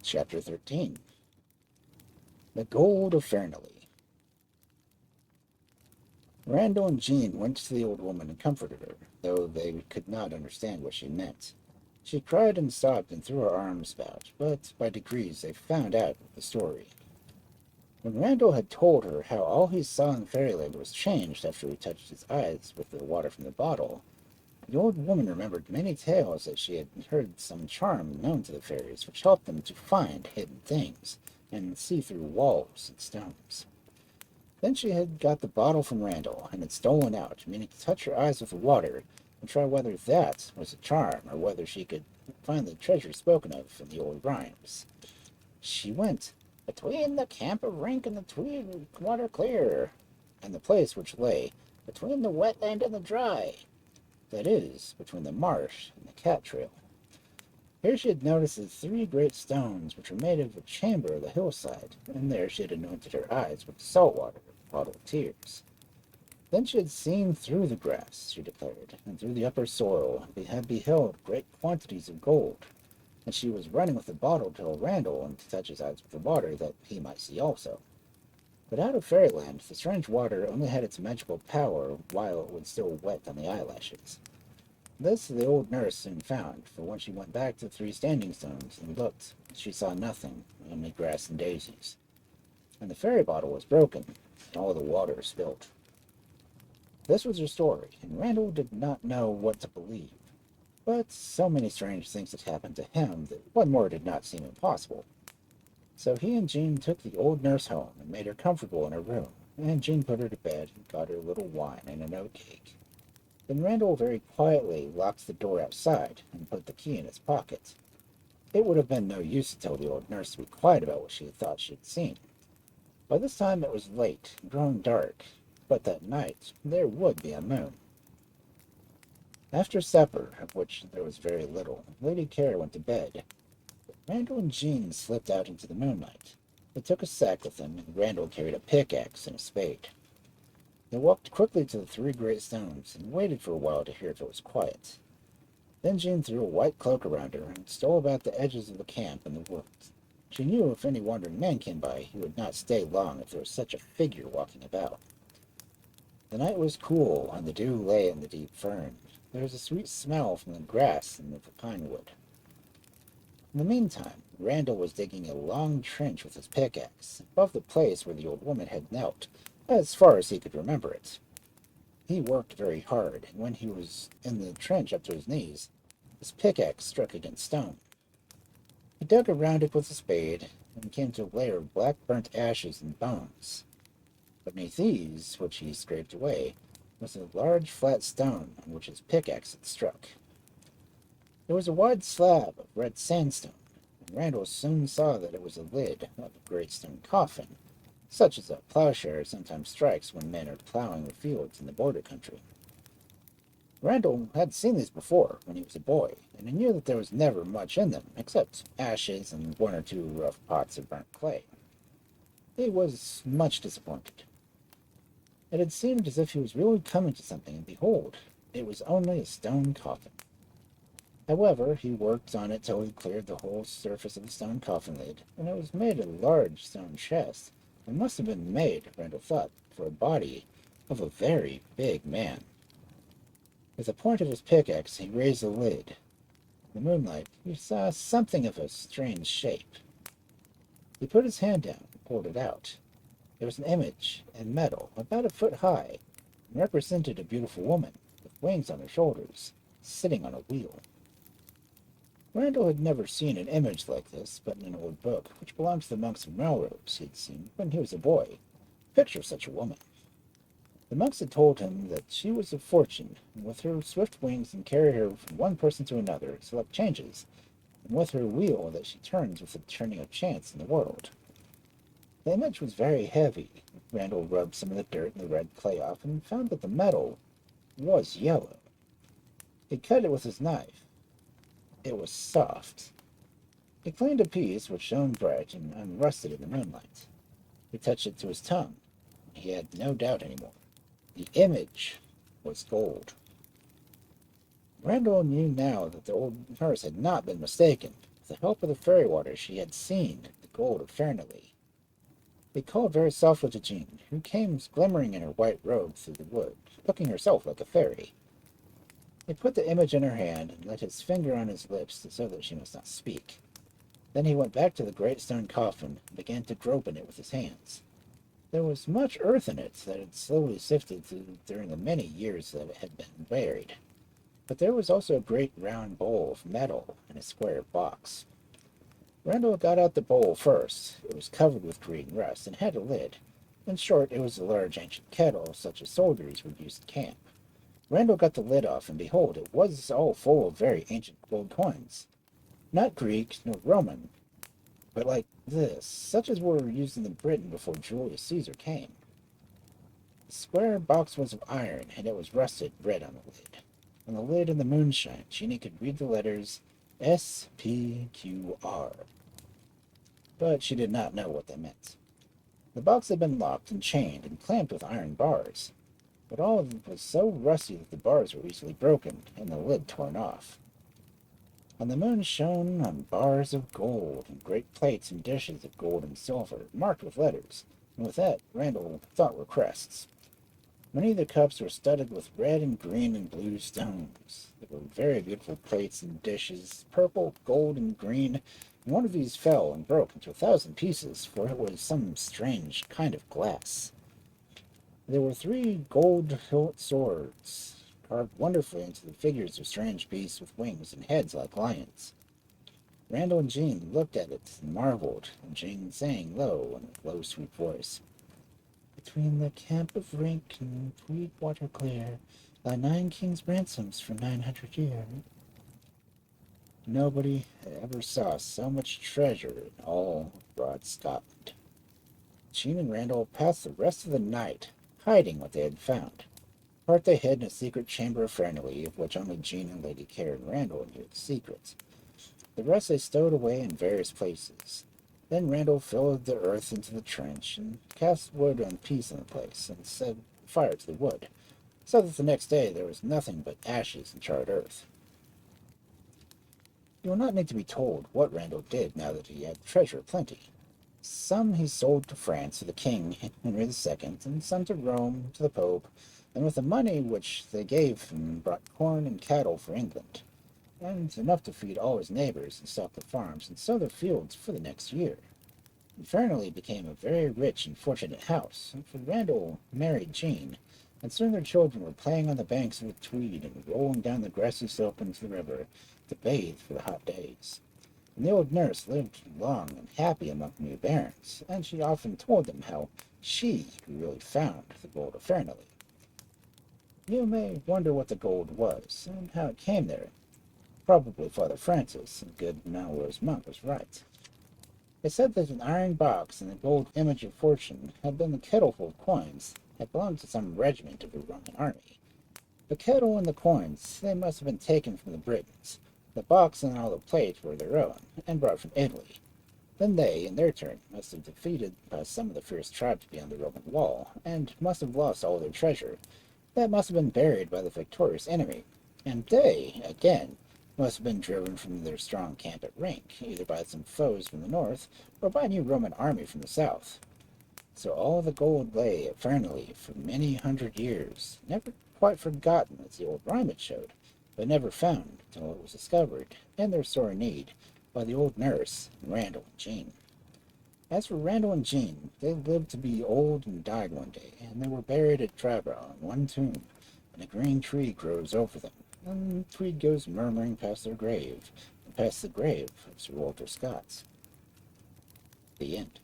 Chapter 13. The Gold of Fairnilee. Randal and Jean went to the old woman and comforted her, though they could not understand what she meant. She cried and sobbed and threw her arms about, but by degrees they found out the story. When Randal had told her how all he saw in Fairyland was changed after he touched his eyes with the water from the bottle, the old woman remembered many tales that she had heard some charm known to the fairies which helped them to find hidden things and see through walls and stones. Then she had got the bottle from Randal and had stolen out, meaning to touch her eyes with the water and try whether that was a charm or whether she could find the treasure spoken of in the old rhymes. She went between the camp of Rink and the Tweed water clear, and the place which lay between the wetland and the dry, that is, between the marsh and the cat trail. Here she had noticed the three great stones which were made of a chamber of the hillside, and there she had anointed her eyes with salt water, bottled tears. Then she had seen through the grass, she declared, and through the upper soil, and had beheld great quantities of gold, and she was running with the bottle to tell Randal and to touch his eyes with the water, that he might see also. But out of Fairyland, the strange water only had its magical power while it was still wet on the eyelashes. This the old nurse soon found, for when she went back to the three standing stones and looked, she saw nothing, only grass and daisies. And the fairy bottle was broken, and all the water spilt. This was her story, and Randal did not know what to believe. But so many strange things had happened to him that one more did not seem impossible. So he and Jean took the old nurse home and made her comfortable in her room, and Jean put her to bed and got her a little wine and an oatcake. Then Randal very quietly locked the door outside and put the key in his pocket. It would have been no use to tell the old nurse to be quiet about what she thought she had seen. By this time it was late and growing dark, but that night there would be a moon. After supper, of which there was very little, Lady Ker went to bed. Randal and Jean slipped out into the moonlight. They took a sack with them, and Randal carried a pickaxe and a spade. They walked quickly to the three great stones and waited for a while to hear if it was quiet. Then Jean threw a white cloak around her and stole about the edges of the camp in the woods. She knew if any wandering man came by, he would not stay long if there was such a figure walking about. The night was cool, and the dew lay in the deep fern. There was a sweet smell from the grass and the pine wood. In the meantime, Randal was digging a long trench with his pickaxe, above the place where the old woman had knelt, as far as he could remember it. He worked very hard, and when he was in the trench up to his knees, his pickaxe struck against stone. He dug around it with a spade, and came to a layer of black burnt ashes and bones. Beneath these, which he scraped away, was a large flat stone on which his pickaxe had struck. There was a wide slab of red sandstone, and Randal soon saw that it was a lid of a great stone coffin, such as a plowshare sometimes strikes when men are plowing the fields in the border country. Randal had seen these before when he was a boy, and he knew that there was never much in them except ashes and one or two rough pots of burnt clay. He was much disappointed. It had seemed as if he was really coming to something, and behold, it was only a stone coffin. However, he worked on it till he cleared the whole surface of the stone coffin lid, and it was made a large stone chest, and must have been made, Randal thought, for a body of a very big man. With the point of his pickaxe he raised the lid. In the moonlight he saw something of a strange shape. He put his hand down and pulled it out. It was an image in metal, about a foot high, and represented a beautiful woman, with wings on her shoulders, sitting on a wheel. Randal had never seen an image like this, but in an old book, which belonged to the monks of Melrose, he had seen, when he was a boy, a picture of such a woman. The monks had told him that she was of fortune, and with her swift wings and carry her from one person to another, select changes, and with her wheel that she turns with the turning of chance in the world. The image was very heavy. Randal rubbed some of the dirt and the red clay off, and found that the metal was yellow. He cut it with his knife. It was soft. He cleaned a piece which shone bright and unrusted in the moonlight. He touched it to his tongue. He had no doubt any more. The image was gold. Randal knew now that the old nurse had not been mistaken. With the help of the fairy water, she had seen the gold of Fairnilee. They called very softly to Jean, who came glimmering in her white robe through the wood, looking herself like a fairy. He put the image in her hand and let his finger on his lips so that she must not speak. Then he went back to the great stone coffin and began to grope in it with his hands. There was much earth in it that had slowly sifted through during the many years that it had been buried. But there was also a great round bowl of metal in a square box. Randal got out the bowl first. It was covered with green rust and had a lid. In short, it was a large ancient kettle, such as soldiers would use in camp. Randal got the lid off, and behold, it was all full of very ancient gold coins. Not Greek nor Roman, but like this, such as were used in Britain before Julius Caesar came. The square box was of iron, and it was rusted red on the lid. On the lid in the moonshine, Jeanie could read the letters SPQR, but she did not know what they meant. The box had been locked and chained and clamped with iron bars, but all of it was so rusty that the bars were easily broken and the lid torn off. On the moon shone on bars of gold and great plates and dishes of gold and silver, marked with letters, and with that Randal thought were crests. Many of the cups were studded with red and green and blue stones. There were very beautiful plates and dishes, purple, gold, and green, and one of these fell and broke into 1,000 pieces, for it was some strange kind of glass. There were 3 gold-hilt swords, carved wonderfully into the figures of strange beasts with wings and heads like lions. Randal and Jean looked at it and marveled, and Jean sang low in a low, sweet voice, "Between the camp of Rink and Tweed water clear, lie 9 kings' ransoms for 900 years." Nobody ever saw so much treasure in all broad Scotland. Jean and Randal passed the rest of the night hiding what they had found. Part they hid in a secret chamber of Fairnilee, of which only Jean and Lady Ker and Randal knew the secret. The rest they stowed away in various places. Then Randal filled the earth into the trench and cast wood and peas in the place, and set fire to the wood, so that the next day there was nothing but ashes and charred earth. You will not need to be told what Randal did now that he had treasure aplenty. Some he sold to France to the king, Henry II, and some to Rome, to the Pope, and with the money which they gave him brought corn and cattle for England, and enough to feed all his neighbors and stock the farms and sow their fields for the next year. And Fairnilee became a very rich and fortunate house, for Randal married Jean, and soon their children were playing on the banks of the Tweed and rolling down the grassy slope into the river to bathe for the hot days. And the old nurse lived long and happy among the new barons, and she often told them how she really found the gold of Fairnilee. You may wonder what the gold was, and how it came there. Probably Father Francis, a good Melrose monk, was right. They said that an iron box and a gold image of fortune had been the kettleful of coins that belonged to some regiment of the Roman army. The kettle and the coins, they must have been taken from the Britons. The box and all the plate were their own, and brought from Italy. Then they, in their turn, must have defeated some of the fierce tribes beyond the Roman wall, and must have lost all their treasure. That must have been buried by the victorious enemy, and they, again, must have been driven from their strong camp at Rink, either by some foes from the north, or by a new Roman army from the south. So all the gold lay at Fairnilee for many hundred years, never quite forgotten, as the old rhyme had showed, but never found until it was discovered, in their sore need, by the old nurse, Randal and Jean. As for Randal and Jean, they lived to be old and died one day, and they were buried at Drybrow in one tomb, and a green tree grows over them, and the Tweed goes murmuring past their grave, and past the grave of Sir Walter Scott's. The end.